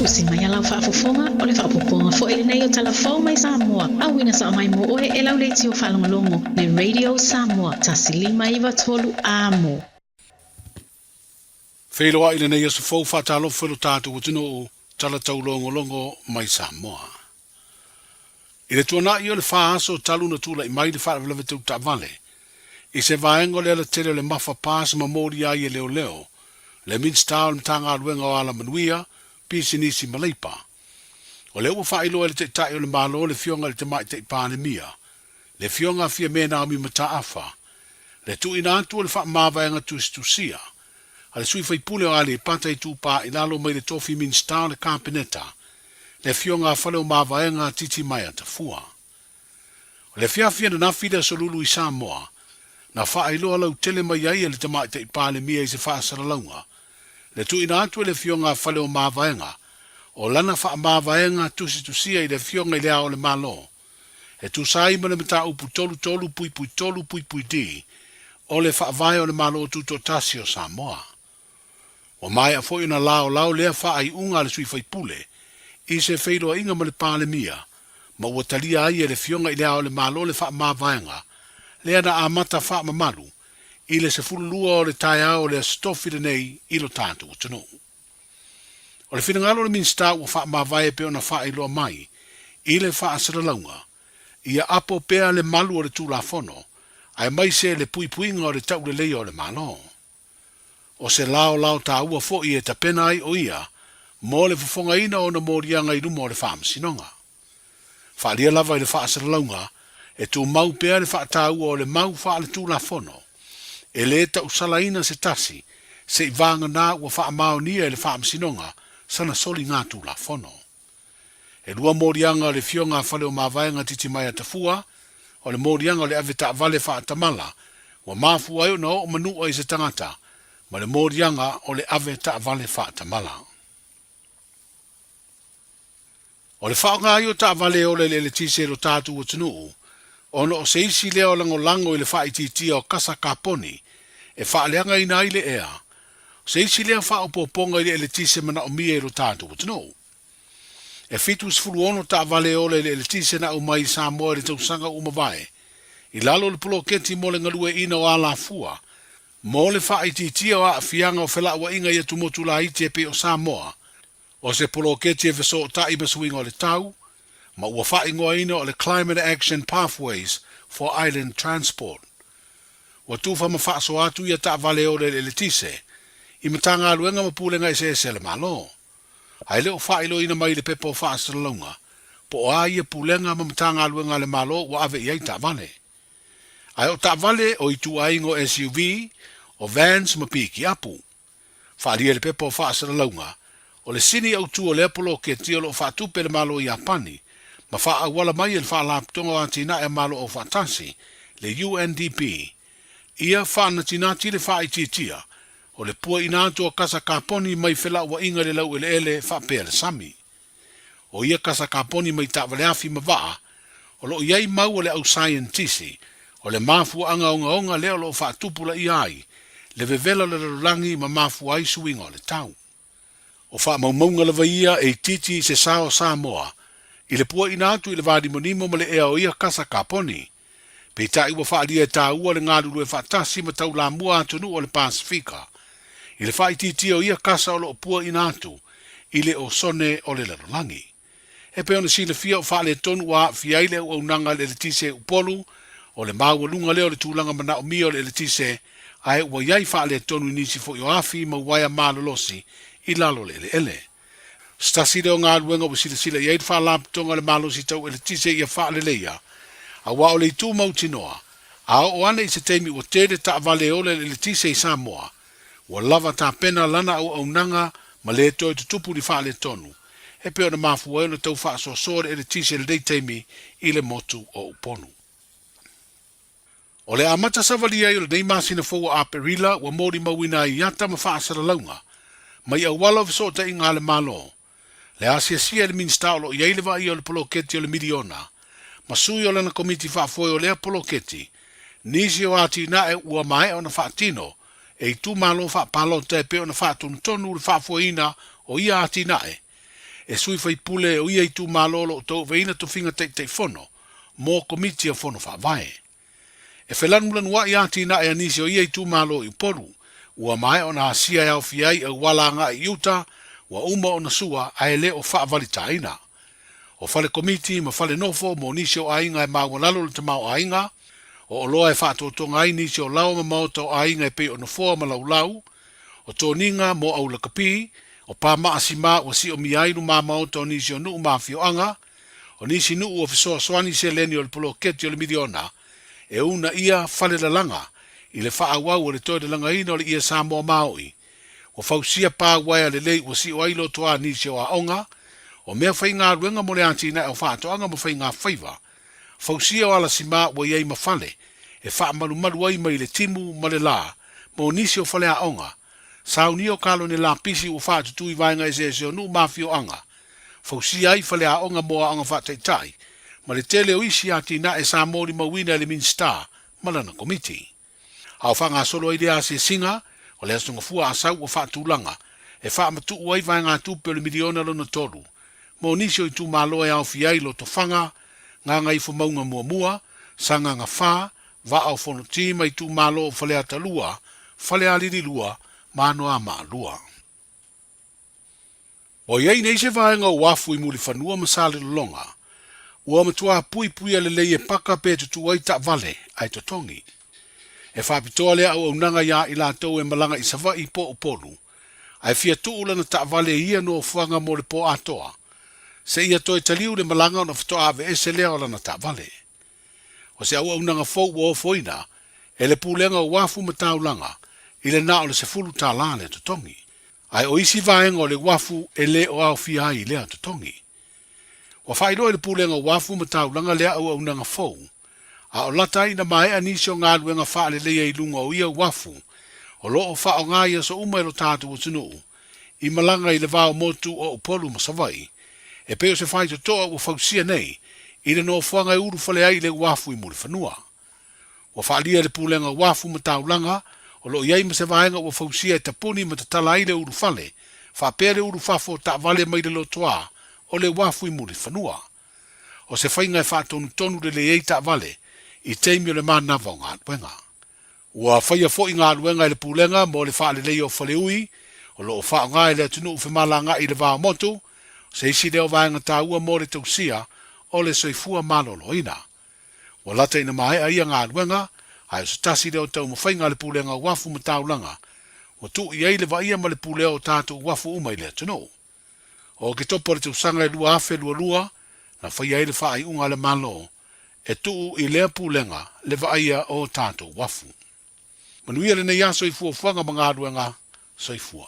Usi mai alau whaafofonga o le whaapoponga fo ele nei o talafou mai Samoa. Awina sa mai mo oe e lau leiti o whalongolongo le Radio Samoa tasilima iwa tolu amo. Whailoa ile nei asu fau whatalo whelo tātu o tino o tala taulongolongo mai Samoa. Ile tuana i o le whaaso talu na tula i mai le whaavalawe tau ta vale. I se vaengo le ala tere le mafa pāsa ma mōri ai e leo leo. Le minstau le tanga aluenga o ala manuia, pisi nisi maleipa. O leo wa whailo le te tai o le malo le fionga le te mai te ipāne mia. Le fionga fia mena ami mata afa. Le tu ina atu le wha mawaenga tusia. Ale sui fai pule o ale pata i tūpā i lalo mai le tofi minstau le kāpeneta. Le fionga whale o mawaenga titi mai ata fua. O le fiafia na nafida so lulu i Samoa. Na wha iloa lau tele mai ai le te mai te ipāne mia i se wha saralaunga. Le tu ina atu le fionga whale o mawaenga. O lana wha mawaenga tusia i le fionga i lea o le malo. E tu sai mana mata upu tolu pui di. O le wha vai o le malo tuto tasi o Samoa. O mai a foi na lao lea wha ai unga le sui fai pule. I se whairoa inga ma le pāle mia. Ma ua talia ai e le fionga i lea o le malo le wha mawaenga. Lea na amata wha mamalu. I le se fululua o le tai au le stofi le nei i lo tātu o tano. O le whinangalo le minsta ua wha mawae pe o na wha iloa mai. I le wha asaralaunga. Ia apo pea le malu o le tūla fono. Ai mai se le puipuinga o le tau le leo o le malo. O se lao ta ua fo i e ta pena ai o ia. Mo le fufonga ina o na morianga i rumo o le wha amsinonga. Wha lia lava i le wha asaralaunga. E tu mau pea le wha ta ua o le mau wha le tūla fono. E le ta usalaina se tasi. Se i vanga nā ua wha amao nia e le wha amsinonga. Sana soli ngā tūla fono. E lua morianga le fionga whale o mawaenga titi mai atafua. O le morianga le ave ta vale wha atamala. Wa mafu ai o na o manua i se tangata. Ma le morianga o le ave ta vale wha atamala. O le whaonga ai o ta vale o le tise lo tātu o tunuu. Ono o se isi leo lango i le wha ititia o kasa kaponi. E wha leanga ina i le ea. Se isi lea wha o poponga i le tise mana o mia i lo tātu o tunuu. E fitu sifuru ono ta vale o le tise na umai Samoa le tausanga umawai. I lalo le pulo keti mo le ngalue ina o ala fua. Mo le wha ititia o a fianga o whela ua inga i atu motu la iti e pe o Samoa. O se pulo keti e veso o ta i masuinga o le tau. Ma ua wha ingoa ina o le Climate Action Pathways for Island Transport. Ua tuwha ma wha so atu i a ta vale o le tise. I matanga aluenga mapulenga i se le malo. Ai leo wha ilo ina mai le pepo o wha asaralaunga. Po o a ia pulenga ma matanga aluenga le malo ua ave iai ta vale. Ai o ta vale o i tu aingo SUV o vans ma piki apu. Wha lia le pepo o wha asaralaunga. O le sini au tu o le apolo ke tio lo wha tupe le malo i apani. Ma wha awala mai el wha laptonga o tina e malo o whatasi, le UNDP. Ia wha na tinati le wha ititia, o le pua inatu o kasa kaponi mai whela ua inga le lau ele wha pea le sami. O ia kasa kaponi mai ta waleafi ma waa, o lo iai mau o le au scientisi, o le mafu anga onga leo lo wha tupula i ai, le vevela le rolangi ma mafu ai suinga o le tau. O wha maumaunga le vaia e titi se sao Samoa, i le pua inatu i le vadi monimo ma le ea o ia kasa kaponi. Pei ta iwa wha alia ta ua le ngadulu e wha tasi ma tau la mua atunu o le Pasifika. I le wha ititi o ia kasa o lo pua inatu, i le o sone o le larolangi. E pe ona si le fia o wha le tonu wa fia ile o unanga le tise upolu, o le maua lunga leo le tūlanga mana o mio le tise, ai ua iai wha le tonu nisi fo i afi ma waia malolosi, i lalo le ele. Stasi leo ngā luenga o sila i eid wha laptonga le malo si tau ele tise i a wha le leia. A wa o le tū mautinoa. A o ane i se teimi o tere ta vale ole le tise i Samoa. Wa lava ta pena lana au nanga ma le toi tutupu li wha le tonu. E peo na mafu na tau wha so sore ele tise le dei teimi i le motu o uponu. O le amata savali ai o le nei masina fōua a perila wa mori mawina i ata ma wha asara launga. Mai au wala viso ta inga le malo. Le asia sia le minsta o lo i eileva i o le poloketi o le miliona. Ma sui o le na komiti wha foi o le poloketi. Nisi o ati na e ua mai o na wha tino. E i tu malo wha palo te pe o na wha tonu le wha foi ina o ia ati na e. e sui fai pule o ia i tu malolo o tau veina tu finga te fono, mō komiti a fono whaavae. E whelanmulan wa i ati na e anisi o ia i tu malo i poru, ua mai o na asia e au fiai au walanga i uta, ua uma o na sua a ele o whaavali taina. O whale komiti ma whale nofo mo nisi o ainga e mawalalo le te mau ainga, o loa e whaatotonga ai nisi o lau ma mauta o ainga e pei o na foa ma lau, o tō ninga mo au lakapi, o pā maasima o si o miairu ma mauta o nisi o nuu mawhio anga, o nisi nuu o fisoa swani se leni o le polo keti o le miliona, e una ia whale la langa, i le whaawau o le toi le langa ina o le ia Samoa Maui, o fausia pā waia le lei o si o ailo toa nisi o aonga, o mea whai ngā ruenga mo le antina e o whaatoanga mo whai ngā whaiva, fausia o ala sima o iei ma whale, e wha malu ai mai le timu ma le la, mo nisi o whale aonga, sau ni o kalo ni la pisi o whaatutui vainga e se o nu mawhio anga, fausia ai whale aonga mo aonga whaataitai, ma le tele o isi ati na e sa mori mawina le Minsta, malana komiti. Au whanga solo i rea se singa, o le astunga fua asau o whaatulanga, e wha matu uai vai ngā tupe o le miliona lona toru, mo nisi o i tu malo e au fiai lo to whanga, ngā ngai fo maunga mua, sanga ngā wha, va au fono tima i tu malo o whale atalua, whale aliri lua, mano a maa lua. O iei nei se vaenga o wafu i muli whanua masale longa, ua matua pui le lei e paka pe tutu ai ta vale ai to tongi. E whapitoa lea au nanga ia i lātou e malanga i sawa i po upolu. Ai fia tuula na ta vale ia no fuanga mo le po atoa. Se ia toi taliu le malanga na fitoa ave ese lea o lana ta vale. O se au nanga fau o foina, e le pulenga o wafu mataulanga, i le nao le se fulu ta lale to tongi. Ai o isi vaenga o le wafu e le o au fia ai lea to tongi. Wa whairo e le pulenga wafu mataulanga lea au nanga fau. A o latai na mai anisio ngā luenga whaale leia i lunga o ia wafu, o lo o wha o ngā ia so umairo tātu o tunu, i malanga i le vāo motu o upolu masawai, e peo se whai to toa o whausia nei, i le no whanga e uru whale ai le wafu i muli whanua. Wa whaalia le pulenga wafu mataulanga, o lo iei ma se vaenga o whausia e tapuni ma tatala i le uru whale, whapea le uru whafo ta vale mai le lotoa, o le wafu i muli whanua. O se whainga e whaatonu tonu le le eita vale, i teimi o le mana vau ngā luenga. Ua whaia fo i ngā luenga i le pulenga mo le whaale leo whale ui, o lo o wha ngā i le tunu uwhi malanga i le vāo motu, se isi leo vaenga tā ua mo le tausia o le soifua malolo ina. Ua lata ina mai a ia ngā luenga, ai o se tasi leo tau mawhainga le pulenga wafu mataulanga, ua tu i eile va ia ma le puleo tātou wafu umai le tunu. O ke topo le tausanga e lua afe lua, na whaia eile wha ai unga le malo, e tuu i lea pulenga le vaia o tātou wafu. Manuia le nei a soifua whanga mga aduenga soifua.